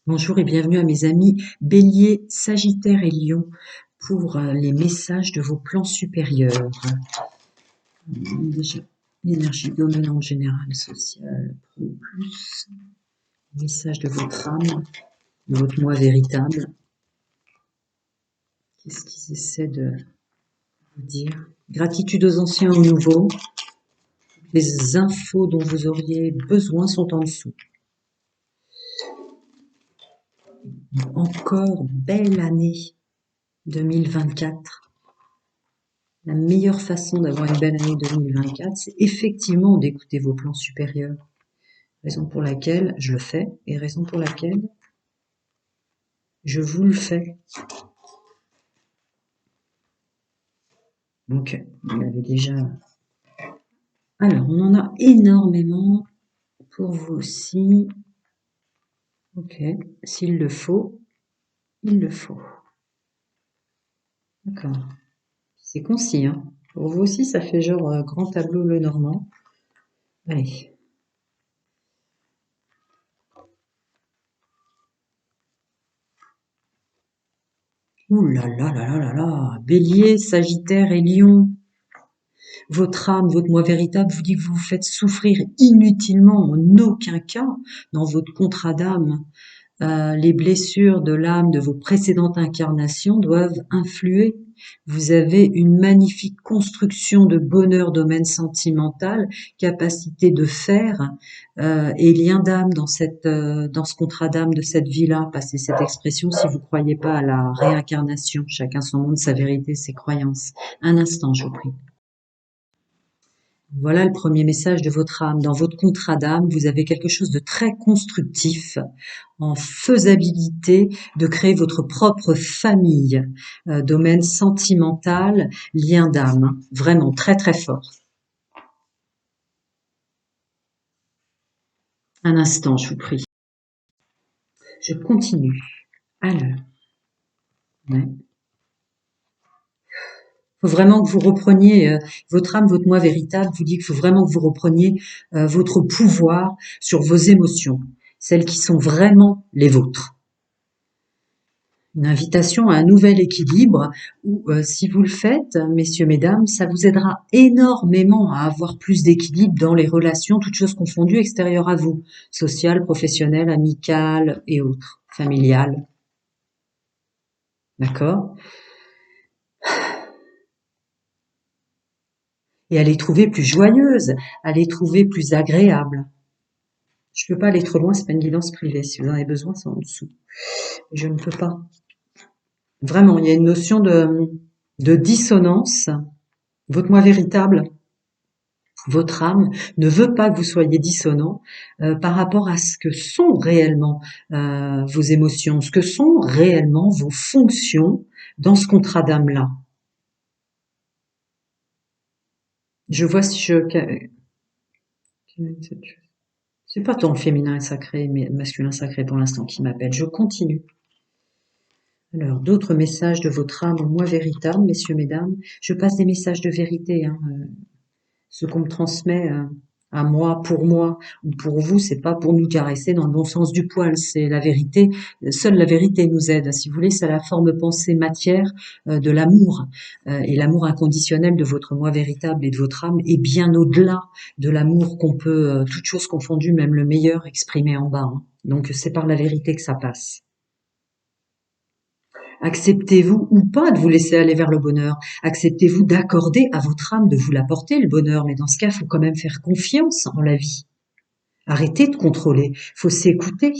Bonjour et bienvenue à mes amis Bélier, Sagittaire et Lion pour les messages de vos plans supérieurs. Déjà, l'énergie dominante générale, sociale, pro plus, message de votre âme, de votre moi véritable. Qu'est-ce qu'ils essaient de vous dire? Gratitude aux anciens, aux nouveaux. Les infos dont vous auriez besoin sont en dessous. Encore belle année 2024. La meilleure façon d'avoir une belle année 2024, c'est effectivement d'écouter vos plans supérieurs. Raison pour laquelle je le fais et raison pour laquelle je vous le fais. Donc, vous l'avez déjà. Alors, on en a énormément pour vous aussi. Ok, s'il le faut, il le faut. D'accord. C'est concis, hein. Pour vous aussi, ça fait genre grand tableau le normand. Allez. Ouh là là là là là là. Bélier, Sagittaire et Lion. Votre âme, votre moi véritable vous dit que vous vous faites souffrir inutilement, en aucun cas, dans votre contrat d'âme. Les blessures de l'âme de vos précédentes incarnations doivent influer. Vous avez une magnifique construction de bonheur, domaine sentimental, capacité de faire et lien d'âme dans dans ce contrat d'âme de cette vie-là. Passez cette expression si vous croyez pas à la réincarnation. Chacun son monde, sa vérité, ses croyances. Un instant, je vous prie. Voilà le premier message de votre âme. Dans votre contrat d'âme, vous avez quelque chose de très constructif en faisabilité de créer votre propre famille, domaine sentimental, lien d'âme, vraiment très très fort. Un instant, je vous prie. Je continue. Alors, ouais. Faut vraiment que vous repreniez votre âme, votre moi véritable vous dit qu'il faut vraiment que vous repreniez votre pouvoir sur vos émotions, celles qui sont vraiment les vôtres. Une invitation à un nouvel équilibre où, si vous le faites, messieurs, mesdames, ça vous aidera énormément à avoir plus d'équilibre dans les relations, toutes choses confondues, extérieures à vous, sociales, professionnelles, amicales et autres, familiales. D'accord? Et à les trouver plus joyeuses, à les trouver plus agréables. Je peux pas aller trop loin, c'est pas une guidance privée. Si vous en avez besoin, c'est en dessous. Je ne peux pas. Vraiment, il y a une notion de dissonance. Votre moi véritable, votre âme ne veut pas que vous soyez dissonant par rapport à ce que sont réellement vos émotions, ce que sont réellement vos fonctions dans ce contrat d'âme-là. Je vois si je... C'est pas tant féminin et sacré, mais masculin sacré pour l'instant qui m'appelle. Je continue. Alors, d'autres messages de votre âme en moi véritable, messieurs, mesdames. Je passe des messages de vérité, hein, ce qu'on me transmet à moi ou pour vous, c'est pas pour nous caresser dans le bon sens du poil, c'est la vérité. Seule la vérité nous aide. Si vous voulez, c'est la forme pensée matière de l'amour et l'amour inconditionnel de votre moi véritable et de votre âme est bien au-delà de l'amour qu'on peut, toutes choses confondues, même le meilleur exprimé en bas. Hein. Donc c'est par la vérité que ça passe. Acceptez-vous ou pas de vous laisser aller vers le bonheur? Acceptez-vous d'accorder à votre âme de vous l'apporter, le bonheur? Mais dans ce cas, il faut quand même faire confiance en la vie. Arrêtez de contrôler. Il faut s'écouter.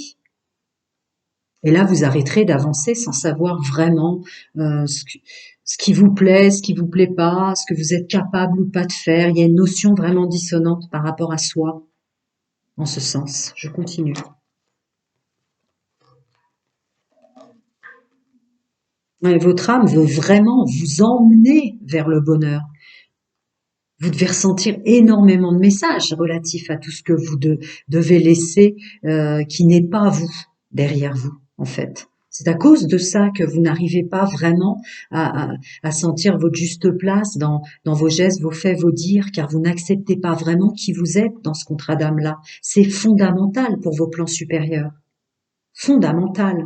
Et là, vous arrêterez d'avancer sans savoir vraiment ce qui vous plaît, ce qui vous plaît pas, ce que vous êtes capable ou pas de faire. Il y a une notion vraiment dissonante par rapport à soi. En ce sens, je continue. Ouais, votre âme veut vraiment vous emmener vers le bonheur. Vous devez ressentir énormément de messages relatifs à tout ce que vous devez laisser qui n'est pas vous, derrière vous, en fait. C'est à cause de ça que vous n'arrivez pas vraiment à sentir votre juste place dans vos gestes, vos faits, vos dires, car vous n'acceptez pas vraiment qui vous êtes dans ce contrat d'âme-là. C'est fondamental pour vos plans supérieurs. fondamentale.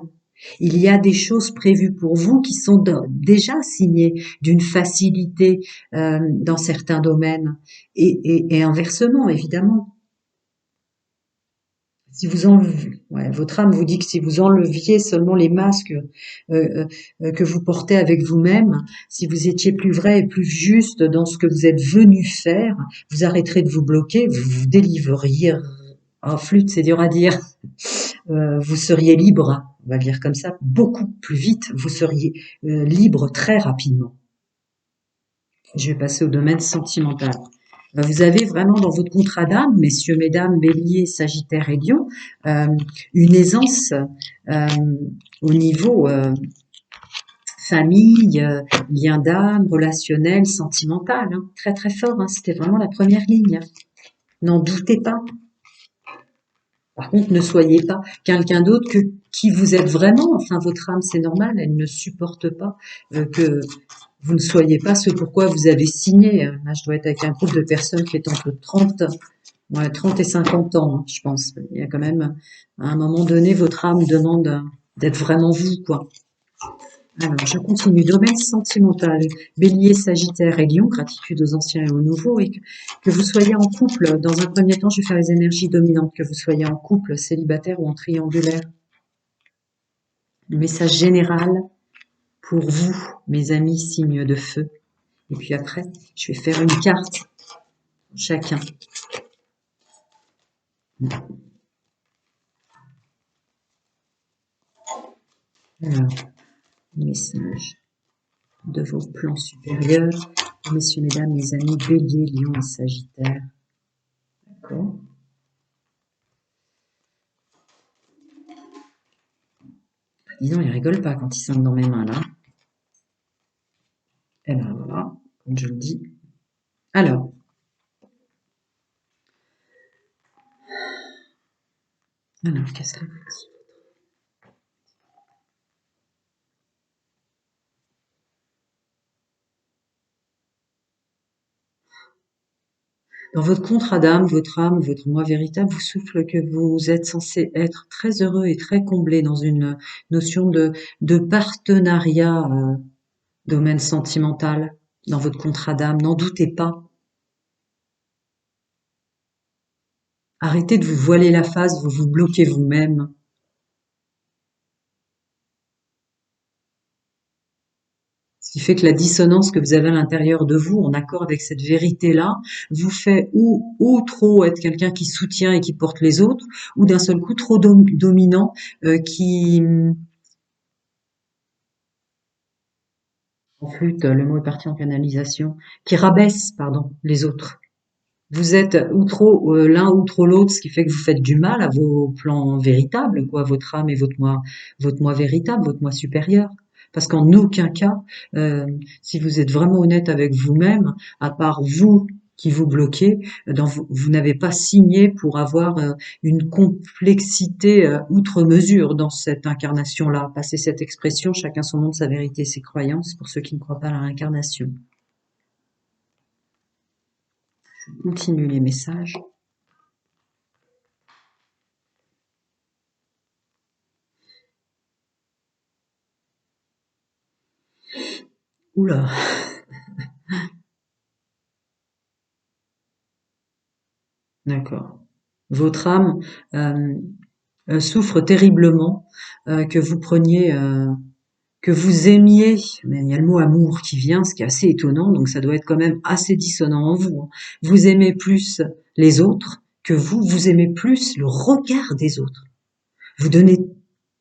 Il y a des choses prévues pour vous qui sont déjà signées d'une facilité dans certains domaines et inversement, évidemment. Si vous enlevez, ouais, votre âme vous dit que si vous enleviez seulement les masques que vous portez avec vous-même, si vous étiez plus vrai et plus juste dans ce que vous êtes venu faire, vous arrêterez de vous bloquer, vous vous délivreriez. En flûte, c'est dur à dire. Vous seriez libre, on va dire comme ça, beaucoup plus vite. Vous seriez libre très rapidement. Je vais passer au domaine sentimental. Vous avez vraiment dans votre contrat d'âme, messieurs, mesdames, bélier, sagittaire et lion, une aisance euh, au niveau famille, lien d'âme, relationnel, sentimental. Hein, très très fort, hein, c'était vraiment la première ligne. N'en doutez pas. Par contre, ne soyez pas quelqu'un d'autre que qui vous êtes vraiment. Enfin, votre âme, c'est normal, elle ne supporte pas que vous ne soyez pas ce pourquoi vous avez signé. Là, je dois être avec un groupe de personnes qui est entre 30, ouais, 30 et 50 ans, hein, je pense. Il y a quand même, à un moment donné, votre âme demande d'être vraiment vous, quoi. Alors, je continue. Domaine sentimental. Bélier, Sagittaire et Lion, gratitude aux anciens et aux nouveaux. Et que vous soyez en couple. Dans un premier temps, je vais faire les énergies dominantes. Que vous soyez en couple, célibataire ou en triangulaire. Le message général pour vous, mes amis, signes de feu. Et puis après, je vais faire une carte pour chacun. Alors, message de vos plans supérieurs. Messieurs, mesdames, mes amis, Bélier, Lion et Sagittaire. D'accord. Disons, ils rigolent pas quand ils sont dans mes mains, là. Et ben voilà, comme je le dis. Alors, qu'est-ce que vous dit? Dans votre contrat d'âme, votre moi véritable vous souffle que vous êtes censé être très heureux et très comblé dans une notion de partenariat, domaine sentimental, dans votre contrat d'âme. N'en doutez pas. Arrêtez de vous voiler la face, vous vous bloquez vous-même. Ce qui fait que la dissonance que vous avez à l'intérieur de vous, en accord avec cette vérité-là, vous fait ou trop être quelqu'un qui soutient et qui porte les autres, ou d'un seul coup trop dominant, qui en flûte, le mot est parti en canalisation, qui rabaisse, pardon, les autres. Vous êtes ou trop l'un ou trop l'autre, ce qui fait que vous faites du mal à vos plans véritables, quoi, votre âme et votre moi véritable, votre moi supérieur. Parce qu'en aucun cas, si vous êtes vraiment honnête avec vous-même, à part vous qui vous bloquez, vous n'avez pas signé pour avoir une complexité outre mesure dans cette incarnation-là. Passez cette expression, chacun son monde, sa vérité, ses croyances, pour ceux qui ne croient pas à la réincarnation. Continue les messages. Oula. D'accord. Votre âme souffre terriblement que vous preniez, que vous aimiez, mais il y a le mot amour qui vient, ce qui est assez étonnant, donc ça doit être quand même assez dissonant en vous. Hein. Vous aimez plus les autres que vous aimez plus le regard des autres. Vous donnez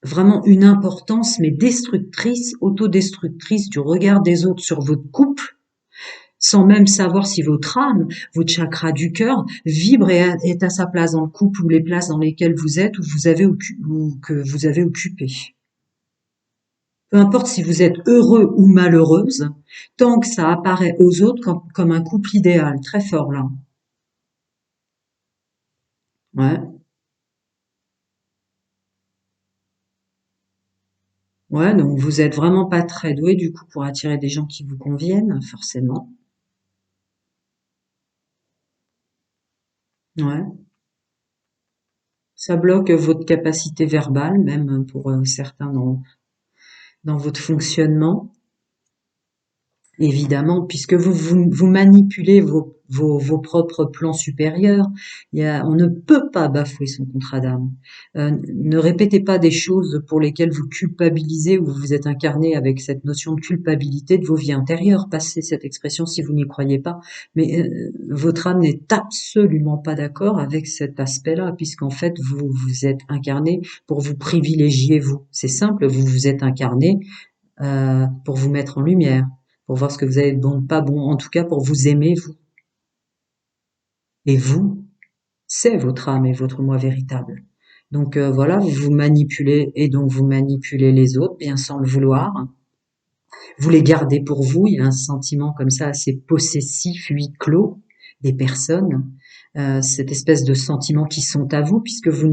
vraiment une importance, mais destructrice, autodestructrice du regard des autres sur votre couple, sans même savoir si votre âme, votre chakra du cœur, vibre et est à sa place dans le couple ou les places dans lesquelles vous êtes ou que vous avez occupé. Peu importe si vous êtes heureux ou malheureuse, tant que ça apparaît aux autres comme un couple idéal, très fort là. Ouais, ouais, donc vous êtes vraiment pas très doué du coup pour attirer des gens qui vous conviennent, forcément. Ouais. Ça bloque votre capacité verbale, même pour certains dans votre fonctionnement. Évidemment, puisque vous manipulez vos propres plans supérieurs, on ne peut pas bafouer son contrat d'âme. Ne répétez pas des choses pour lesquelles vous culpabilisez ou vous êtes incarné avec cette notion de culpabilité de vos vies intérieures. Passez cette expression si vous n'y croyez pas. Mais votre âme n'est absolument pas d'accord avec cet aspect-là, puisqu'en fait, vous vous êtes incarné pour vous privilégier vous. C'est simple, vous vous êtes incarné pour vous mettre en lumière, pour voir ce que vous avez de bon, pas bon, en tout cas pour vous aimer, vous. Et vous, c'est votre âme et votre moi véritable. Donc voilà, vous vous manipulez et donc vous manipulez les autres, bien sans le vouloir. Vous les gardez pour vous, il y a un sentiment comme ça assez possessif, huis clos des personnes, cette espèce de sentiments qui sont à vous, puisque vous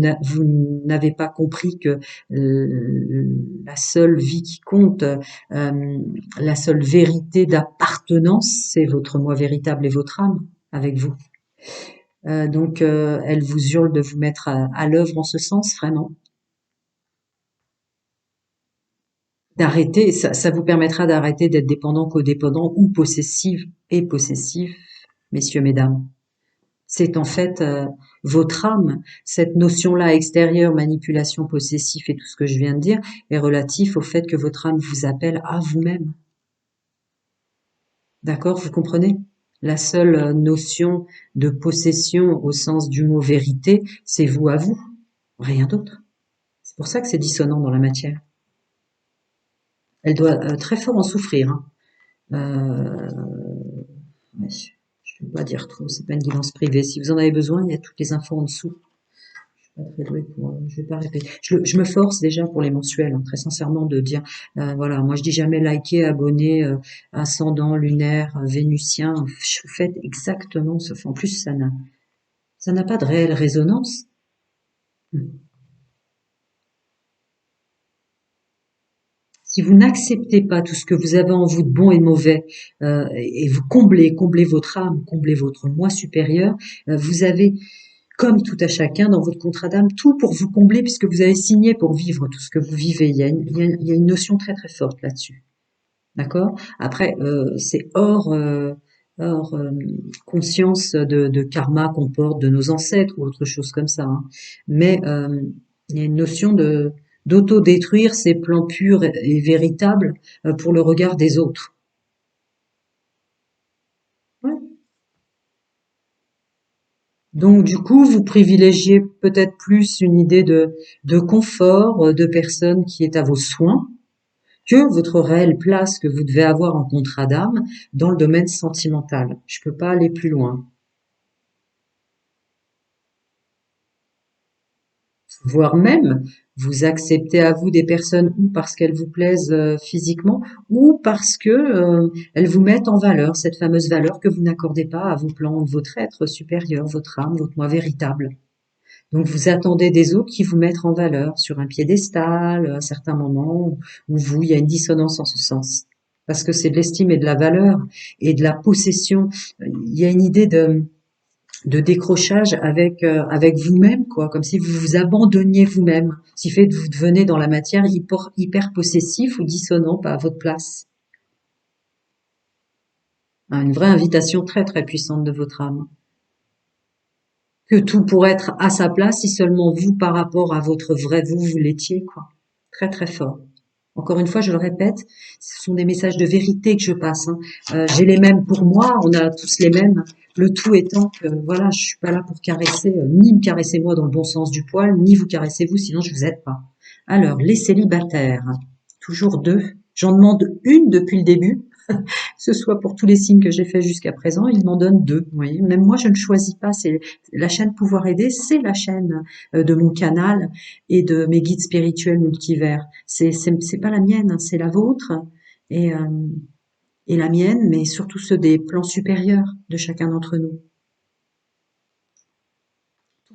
n'avez pas compris que la seule vie qui compte, la seule vérité d'appartenance, c'est votre moi véritable et votre âme avec vous. Donc, elle vous hurle de vous mettre à l'œuvre en ce sens, vraiment. D'arrêter, ça vous permettra d'arrêter d'être dépendant, codépendant ou possessif et possessif, messieurs, mesdames. C'est en fait votre âme. Cette notion-là extérieure, manipulation, possessif et tout ce que je viens de dire est relatif au fait que votre âme vous appelle à vous-même. D'accord, vous comprenez? La seule notion de possession au sens du mot vérité, c'est vous à vous, rien d'autre. C'est pour ça que c'est dissonant dans la matière. Elle doit très fort en souffrir, hein. Ouais, je ne vais pas dire trop, c'est pas une guidance privée. Si vous en avez besoin, il y a toutes les infos en dessous. Très douée pour, je vais pas répéter. Je me force déjà pour les mensuels, hein, très sincèrement, de dire, voilà, moi je dis jamais liker, abonner, ascendant, lunaire, vénusien. Vous faites exactement ce. En plus, ça n'a pas de réelle résonance. Si vous n'acceptez pas tout ce que vous avez en vous de bon et de mauvais, et vous comblez votre âme, comblez votre moi supérieur, vous avez, comme tout à chacun dans votre contrat d'âme, tout pour vous combler puisque vous avez signé pour vivre tout ce que vous vivez. Il y a une notion très très forte là-dessus. D'accord? Après, c'est hors conscience de karma qu'on porte de nos ancêtres ou autre chose comme ça, hein. Mais il y a une notion de d'auto-détruire ses plans purs et véritables pour le regard des autres. Ouais. Donc du coup, vous privilégiez peut-être plus une idée de confort, de personne qui est à vos soins, que votre réelle place que vous devez avoir en contrat d'âme dans le domaine sentimental. Je peux pas aller plus loin. Voire même, vous acceptez à vous des personnes ou parce qu'elles vous plaisent physiquement ou parce que elles vous mettent en valeur, cette fameuse valeur que vous n'accordez pas à vos plans de votre être supérieur, votre âme, votre moi véritable. Donc vous attendez des autres qui vous mettent en valeur sur un piédestal à certains moments où vous, il y a une dissonance en ce sens. Parce que c'est de l'estime et de la valeur et de la possession. Il y a une idée de décrochage avec vous-même, quoi, comme si vous vous abandonniez vous-même, ce qui fait que vous devenez dans la matière hyper possessif ou dissonant à votre place. Hein, une vraie invitation très très puissante de votre âme. Que tout pourrait être à sa place si seulement vous, par rapport à votre vrai vous, vous l'étiez, quoi. Très très fort. Encore une fois, je le répète, ce sont des messages de vérité que je passe, hein. J'ai les mêmes pour moi, on a tous les mêmes. Le tout étant que, voilà, je suis pas là pour caresser, ni me caresser moi dans le bon sens du poil, ni vous caresser vous, sinon je vous aide pas. Alors, les célibataires, toujours deux. J'en demande une depuis le début, que ce soit pour tous les signes que j'ai fait jusqu'à présent, ils m'en donnent deux. Vous voyez, même moi, je ne choisis pas. C'est la chaîne Pouvoir Aider, c'est la chaîne de mon canal et de mes guides spirituels multivers. C'est pas la mienne, hein, c'est la vôtre et euh, et la mienne, mais surtout ceux des plans supérieurs de chacun d'entre nous.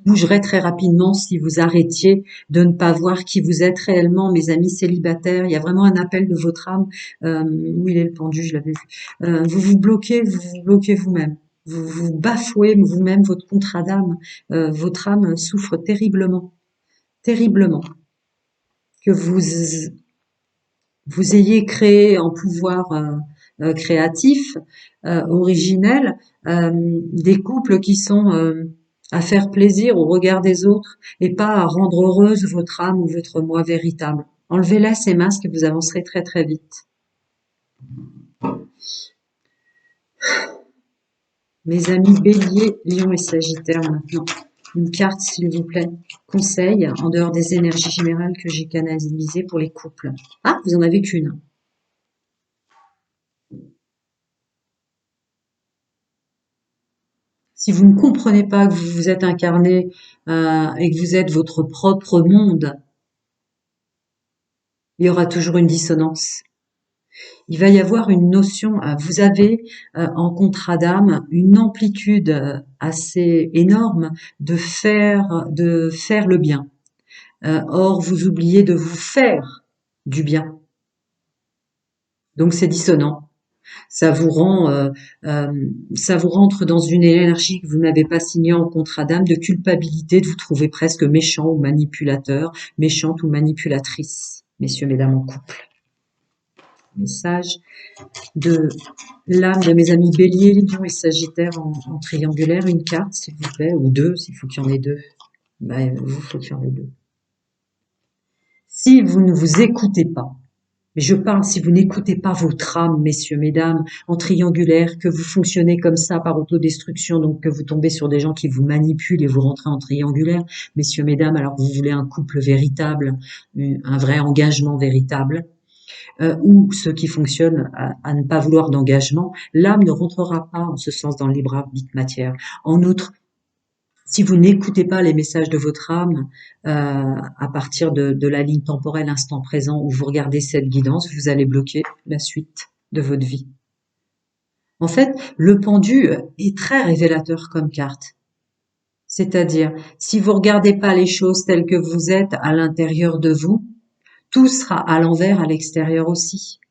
Bougerait très rapidement si vous arrêtiez de ne pas voir qui vous êtes réellement, mes amis célibataires. Il y a vraiment un appel de votre âme. Où il est le pendu, je l'avais vu. Vous vous bloquez vous-même. Vous bafouez vous-même votre contrat d'âme. Votre âme souffre terriblement. terriblement, que vous ayez créé en pouvoir créatif, originel, des couples qui sont à faire plaisir au regard des autres et pas à rendre heureuse votre âme ou votre moi véritable. Enlevez-la ces masques et vous avancerez très très vite. Mes amis Bélier, Lion et Sagittaire maintenant. Une carte s'il vous plaît. Conseil en dehors des énergies générales que j'ai canalisées pour les couples. Ah, vous en avez qu'une. Si vous ne comprenez pas que vous vous êtes incarné et que vous êtes votre propre monde, il y aura toujours une dissonance. Il va y avoir une notion, vous avez en contrat d'âme une amplitude assez énorme de faire le bien. Or, vous oubliez de vous faire du bien. Donc c'est dissonant. Ça vous rend, ça vous rentre dans une énergie que vous n'avez pas signée en contrat d'âme, de culpabilité, de vous trouver presque méchant ou manipulateur, méchante ou manipulatrice, messieurs, mesdames en couple. Message de l'âme de mes amis Bélier, Lion et Sagittaire en triangulaire, une carte s'il vous plaît, ou deux, s'il faut qu'il y en ait deux. Ben, vous, faut qu'il y en ait deux. Si vous ne vous écoutez pas, mais je parle si vous n'écoutez pas votre âme, messieurs, mesdames, en triangulaire, que vous fonctionnez comme ça par autodestruction, donc que vous tombez sur des gens qui vous manipulent et vous rentrez en triangulaire, messieurs, mesdames, alors que vous voulez un couple véritable, un vrai engagement véritable, ou ceux qui fonctionnent à ne pas vouloir d'engagement, l'âme ne rentrera pas en ce sens dans le libre arbitre matière. En outre, si vous n'écoutez pas les messages de votre âme à partir de la ligne temporelle instant présent où vous regardez cette guidance, vous allez bloquer la suite de votre vie. En fait, le pendu est très révélateur comme carte. C'est-à-dire, si vous regardez pas les choses telles que vous êtes à l'intérieur de vous, tout sera à l'envers à l'extérieur aussi.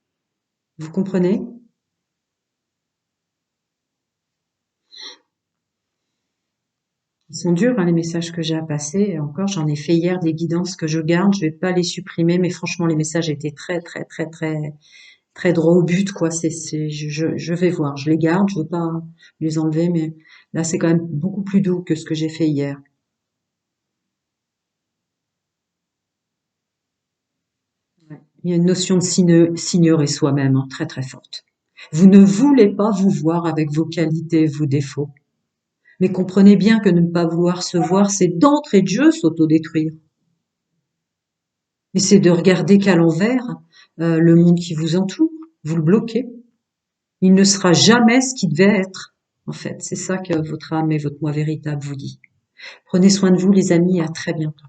Vous comprenez? Ils sont durs, hein, les messages que j'ai à passer. Et encore, j'en ai fait hier des guidances que je garde. Je vais pas les supprimer, mais franchement, les messages étaient très, très, très, très, très droit au but, quoi. Je vais voir. Je les garde. Je veux pas les enlever, mais là, c'est quand même beaucoup plus doux que ce que j'ai fait hier. Ouais. Il y a une notion de s'ignorer soi-même, hein, très, très forte. Vous ne voulez pas vous voir avec vos qualités, vos défauts. Mais comprenez bien que ne pas vouloir se voir, c'est d'entrée de jeu s'autodétruire. Mais c'est de regarder qu'à l'envers le monde qui vous entoure. Vous le bloquez. Il ne sera jamais ce qu'il devait être. En fait, c'est ça que votre âme et votre moi véritable vous dit. Prenez soin de vous, les amis, et à très bientôt.